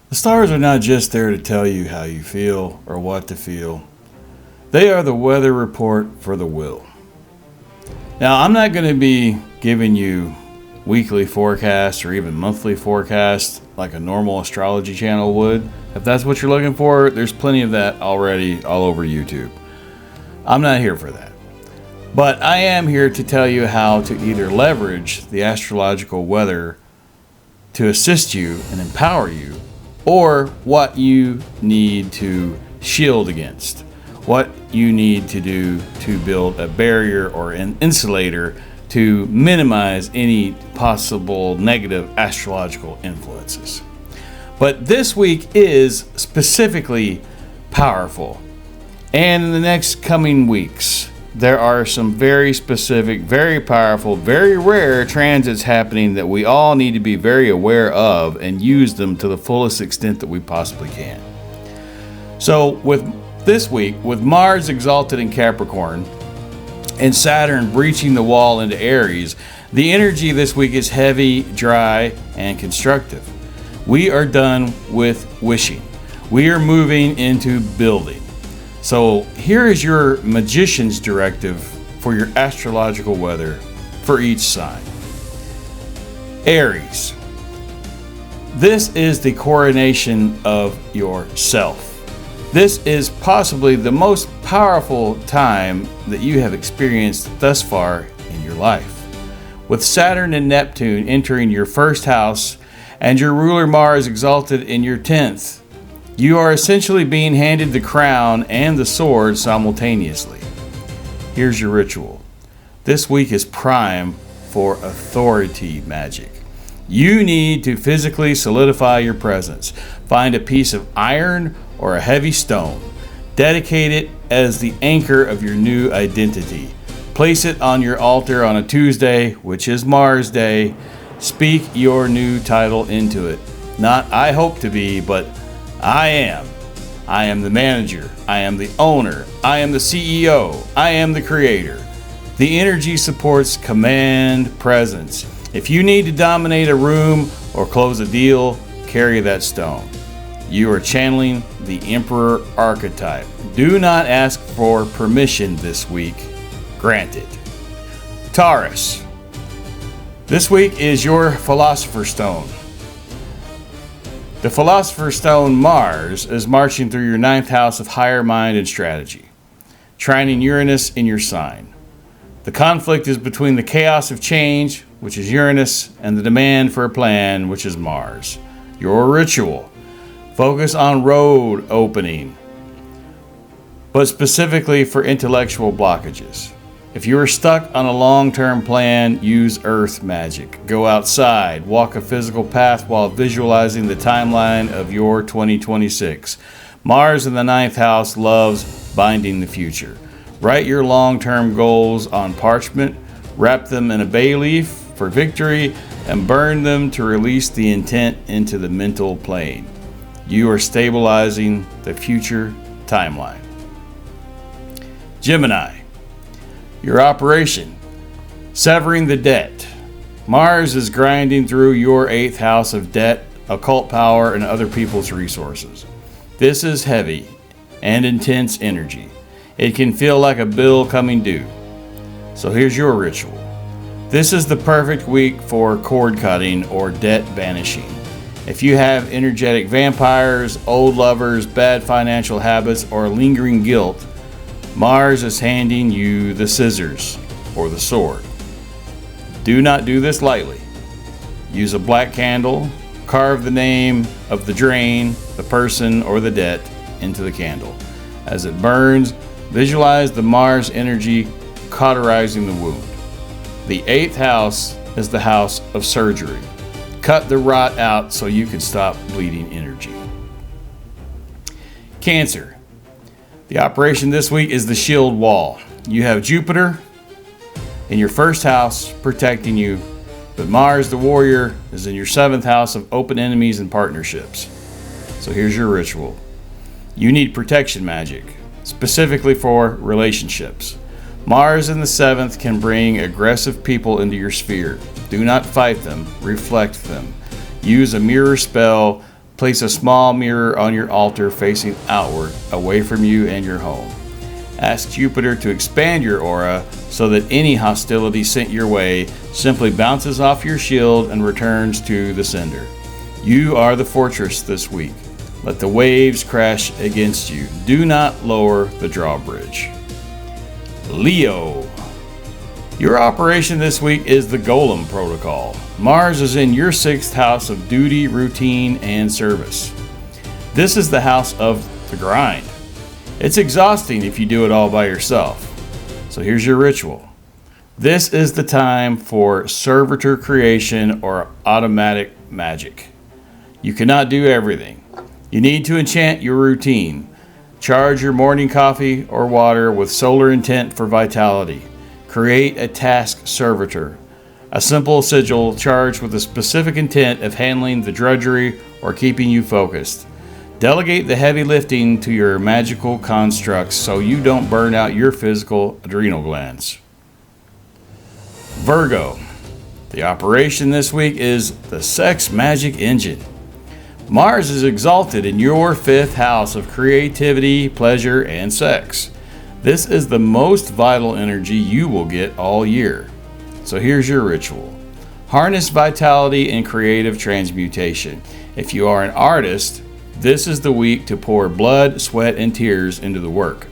The stars are not just there to tell you how you feel or what to feel. They are the weather report for the will. Now, I'm not going to be giving you weekly forecasts or even monthly forecasts like a normal astrology channel would. If that's what you're looking for, there's plenty of that already all over YouTube. I'm not here for that. But I am here to tell you how to either leverage the astrological weather to assist you and empower you, or what you need to shield against, what you need to do to build a barrier or an insulator to minimize any possible negative astrological influences. But this week is specifically powerful, and in the next coming weeks there are some very specific, very powerful, very rare transits happening that we all need to be very aware of and use them to the fullest extent that we possibly can. So with this week, with Mars exalted in Capricorn and Saturn breaching the wall into Aries, the energy this week is heavy, dry, and constructive. We are done with wishing. We are moving into building. So here is your magician's directive for your astrological weather for each sign. Aries. This is the coronation of yourself. This is possibly the most powerful time that you have experienced thus far in your life. With Saturn and Neptune entering your first house and your ruler Mars exalted in your 10th, you are essentially being handed the crown and the sword simultaneously. Here's your ritual. This week is prime for authority magic. You need to physically solidify your presence. Find a piece of iron or a heavy stone. Dedicate it as the anchor of your new identity. Place it on your altar on a Tuesday, which is Mars Day. Speak your new title into it. Not I hope to be, but I am. I am the manager. I am the owner. I am the CEO. I am the creator. The energy supports command presence. If you need to dominate a room or close a deal, carry that stone. You are channeling the Emperor archetype. Do not ask for permission this week. Granted. Taurus. This week is your Philosopher's Stone. The Philosopher's Stone Mars is marching through your 9th house of higher mind and strategy, trining Uranus in your sign. The conflict is between the chaos of change, which is Uranus, and the demand for a plan, which is Mars. Your ritual. Focus on road opening, but specifically for intellectual blockages. If you are stuck on a long-term plan, use earth magic. Go outside, walk a physical path while visualizing the timeline of your 2026. Mars in the 9th house loves binding the future. Write your long-term goals on parchment, wrap them in a bay leaf for victory, and burn them to release the intent into the mental plane. You are stabilizing the future timeline. Gemini. Your operation, severing the debt. Mars is grinding through your 8th house of debt, occult power, and other people's resources. This is heavy and intense energy. It can feel like a bill coming due. So here's your ritual. This is the perfect week for cord cutting or debt banishing. If you have energetic vampires, old lovers, bad financial habits, or lingering guilt, Mars is handing you the scissors or the sword. Do not do this lightly. Use a black candle, carve the name of the drain, the person, or the debt into the candle. As it burns, visualize the Mars energy cauterizing the wound. The 8th house is the house of surgery. Cut the rot out so you can stop bleeding energy. Cancer. The operation this week is the shield wall. You have Jupiter in your 1st house protecting you, but Mars the warrior is in your 7th house of open enemies and partnerships. So here's your ritual. You need protection magic, specifically for relationships. Mars in the 7th can bring aggressive people into your sphere. Do not fight them, reflect them. Use a mirror spell, Place a small mirror on your altar facing outward, away from you and your home. Ask Jupiter to expand your aura so that any hostility sent your way simply bounces off your shield and returns to the sender. You are the fortress this week. Let the waves crash against you. Do not lower the drawbridge. Leo. Your operation this week is the Golem Protocol. Mars is in your 6th house of duty, routine, and service. This is the house of the grind. It's exhausting if you do it all by yourself. So here's your ritual. This is the time for servitor creation or automatic magic. You cannot do everything. You need to enchant your routine. Charge your morning coffee or water with solar intent for vitality. Create a task servitor, a simple sigil charged with a specific intent of handling the drudgery or keeping you focused. Delegate the heavy lifting to your magical constructs so you don't burn out your physical adrenal glands. Virgo. The operation this week is the sex magic engine. Mars is exalted in your 5th house of creativity, pleasure, and sex. This is the most vital energy you will get all year. So here's your ritual. Harness vitality and creative transmutation. If you are an artist, this is the week to pour blood, sweat, and tears into the work.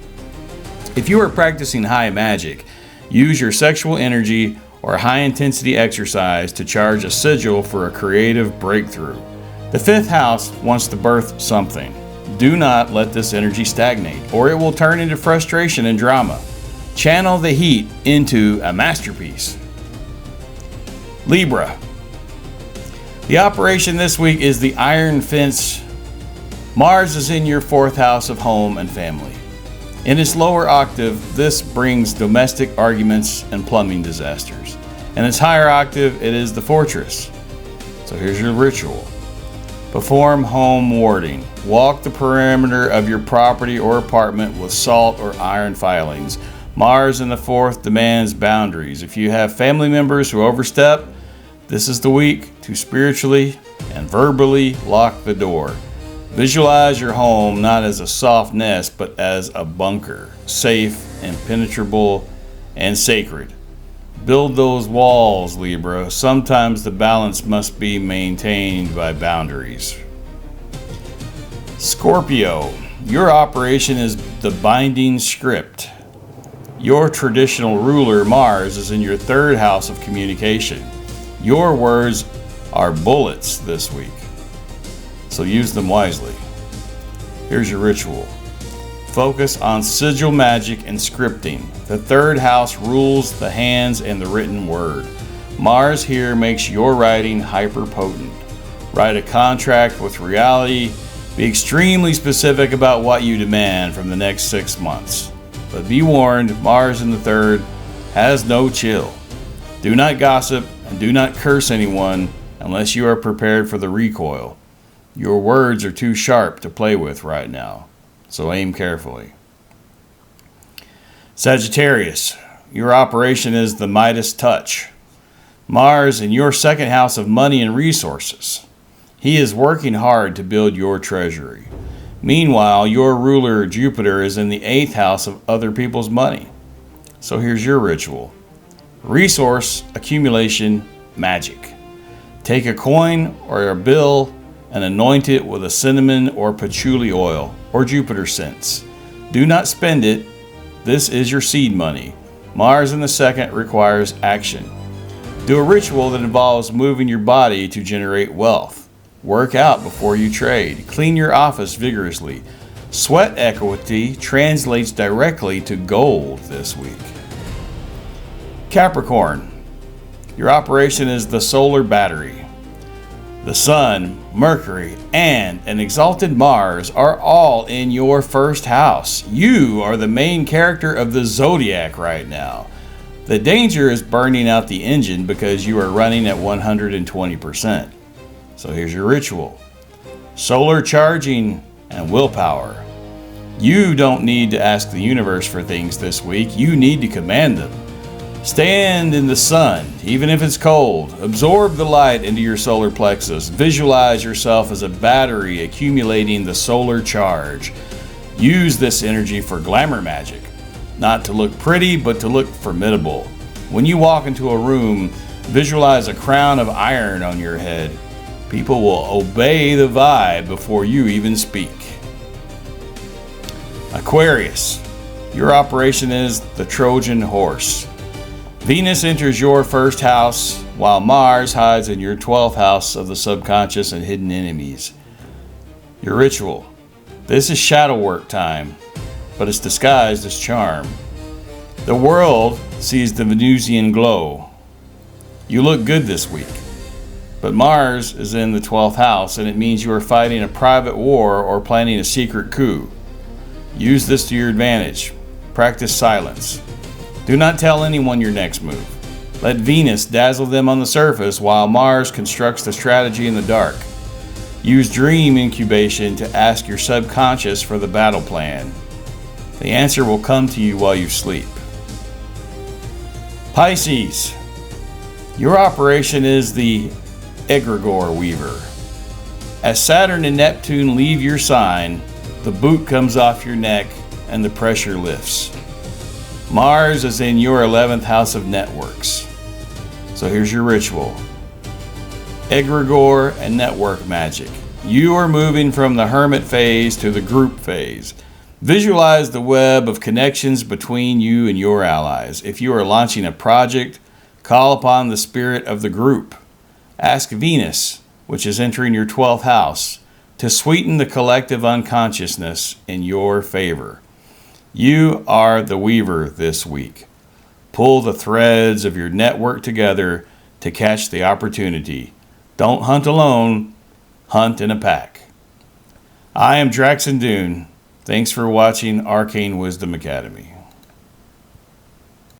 If you are practicing high magic, use your sexual energy or high-intensity exercise to charge a sigil for a creative breakthrough. The 5th house wants to birth something. Do not let this energy stagnate, or it will turn into frustration and drama. Channel the heat into a masterpiece. Libra. The operation this week is the Iron Fence. Mars is in your 4th house of home and family. In its lower octave, this brings domestic arguments and plumbing disasters. In its higher octave, it is the fortress. So here's your ritual. Perform home warding. Walk the perimeter of your property or apartment with salt or iron filings. Mars in the 4th demands boundaries. If you have family members who overstep, this is the week to spiritually and verbally lock the door. Visualize your home not as a soft nest, but as a bunker, safe, impenetrable, and sacred. Build those walls, Libra. Sometimes the balance must be maintained by boundaries. Scorpio. Your operation is the binding script. Your traditional ruler, Mars, is in your 3rd house of communication. Your words are bullets this week, so use them wisely. Here's your ritual. Focus on sigil magic and scripting. The 3rd house rules the hands and the written word. Mars here makes your writing hyper-potent. Write a contract with reality. Be extremely specific about what you demand from the next 6 months. But be warned, Mars in the 3rd has no chill. Do not gossip and do not curse anyone unless you are prepared for the recoil. Your words are too sharp to play with right now, so aim carefully. Sagittarius, your operation is the Midas touch. Mars in your 2nd house of money and resources. He is working hard to build your treasury. Meanwhile, your ruler Jupiter is in the 8th house of other people's money. So here's your ritual. Resource accumulation magic. Take a coin or a bill and anoint it with a cinnamon or patchouli oil or Jupiter scents. Do not spend it. This is your seed money. Mars in the 2nd requires action. Do a ritual that involves moving your body to generate wealth. Work out before you trade. Clean your office vigorously. Sweat equity translates directly to gold this week. Capricorn, your operation is the solar battery. The Sun, Mercury, and an exalted Mars are all in your 1st house. You are the main character of the zodiac right now. The danger is burning out the engine because you are running at 120%. So here's your ritual. Solar charging and willpower. You don't need to ask the universe for things this week. You need to command them. Stand in the sun, even if it's cold. Absorb the light into your solar plexus. Visualize yourself as a battery accumulating the solar charge. Use this energy for glamour magic. Not to look pretty, but to look formidable. When you walk into a room, visualize a crown of iron on your head. People will obey the vibe before you even speak. Aquarius, your operation is the Trojan horse. Venus enters your first house, while Mars hides in your 12th house of the subconscious and hidden enemies. Your ritual. This is shadow work time, but it's disguised as charm. The world sees the Venusian glow. You look good this week, but Mars is in the 12th house, and it means you are fighting a private war or planning a secret coup. Use this to your advantage. Practice silence. Do not tell anyone your next move. Let Venus dazzle them on the surface while Mars constructs the strategy in the dark. Use dream incubation to ask your subconscious for the battle plan. The answer will come to you while you sleep. Pisces, your operation is the egregore weaver. As Saturn and Neptune leave your sign, the boot comes off your neck and the pressure lifts. Mars is in your 11th house of networks. So here's your ritual. Egregore and network magic. You are moving from the hermit phase to the group phase. Visualize the web of connections between you and your allies. If you are launching a project, call upon the spirit of the group. Ask Venus, which is entering your 12th house, to sweeten the collective unconsciousness in your favor. You are the weaver this week. Pull the threads of your network together to catch the opportunity. Don't hunt alone, hunt in a pack. I am Draxon Dune. Thanks for watching Arcane Wisdom Academy.